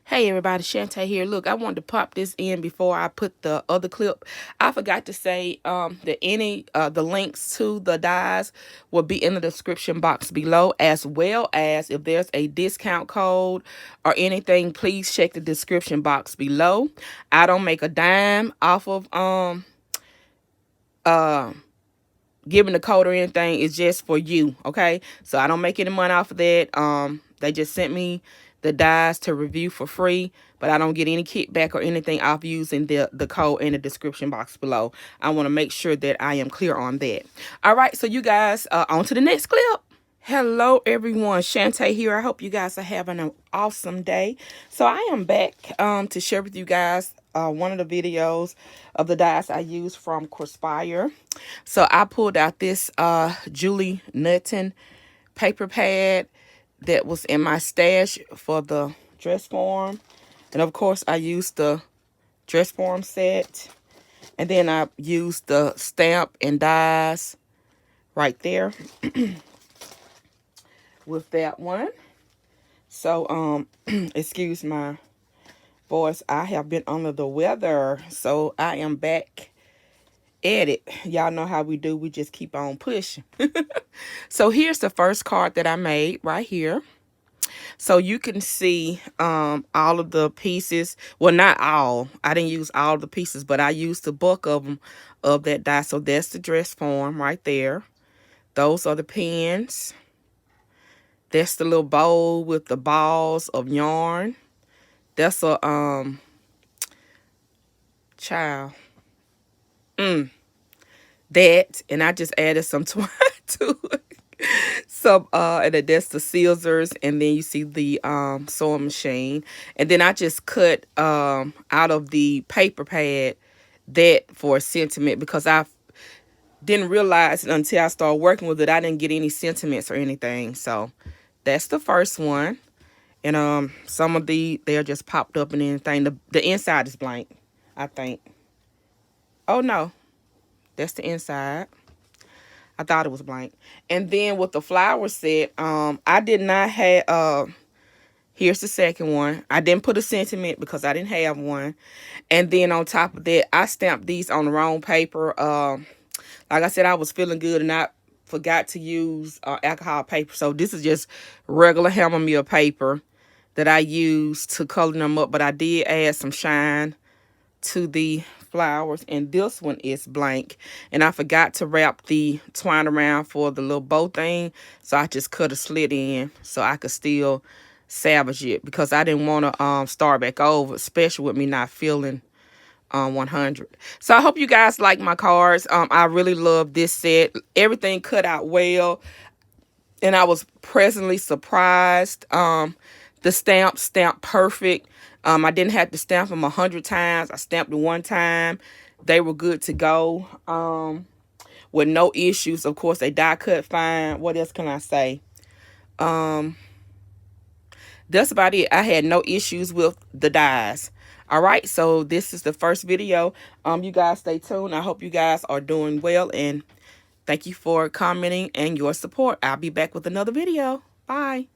Hey everybody, Shantae here. Look, I wanted to pop this in before I put the other clip. I forgot to say that any the links to the dyes will be in the description box below, as well as if there's a discount code or anything, please check the description box below. I don't make a dime off of giving the code or anything. It's just for you, okay? So I don't make any money off of that. They just sent me the dyes to review for free, but I don't get any kickback or anything off using the code in the description box below. I want to make sure that I am clear on that. All right, so you guys, on to the next clip. Hello everyone, Shantae here. I hope you guys are having an awesome day. So I am back to share with you guys one of the videos of the dyes I use from Craspire. So I pulled out this Julie Nutton paper pad that was in my stash for the dress form. And of course I used the dress form set. And then I used the stamp and dies right there with that one. So excuse my voice, I have been under the weather, so I am back at it. Y'all know how we do, we just keep on pushing. So here's the first card that I made right here. So you can see all of the pieces. Well, not all. I didn't use all the pieces, but I used the bulk of them of that die. So that's the dress form right there. Those are the pins. That's the little bowl with the balls of yarn. That's a child. That, and I just added some twine to it. Some and then that's the scissors, and then you see the sewing machine, and then I just cut out of the paper pad that for a sentiment, because I didn't realize until I started working with it I didn't get any sentiments or anything. So that's the first one. And some of they're just popped up and anything. The inside is blank, I think. Oh no, that's the inside. I thought it was blank. And then with the flower set, I did not have, here's the second one. I didn't put a sentiment because I didn't have one. And then on top of that, I stamped these on the wrong paper. Like I said, I was feeling good and I forgot to use alcohol paper. So this is just regular hammer mill paper that I used to color them up. But I did add some shine to the flowers, and this one is blank, and I forgot to wrap the twine around for the little bow thing, so I just cut a slit in so I could still salvage it, because I didn't want to start back over, especially with me not feeling 100. So I hope you guys like my cards. I really love this set. Everything cut out well, and I was pleasantly surprised. The stamped perfect. I didn't have to stamp them 100 times. I stamped them one time. They were good to go with no issues. Of course, they die cut fine. What else can I say? That's about it. I had no issues with the dies. All right, so this is the first video. You guys stay tuned. I hope you guys are doing well, and thank you for commenting and your support. I'll be back with another video. Bye.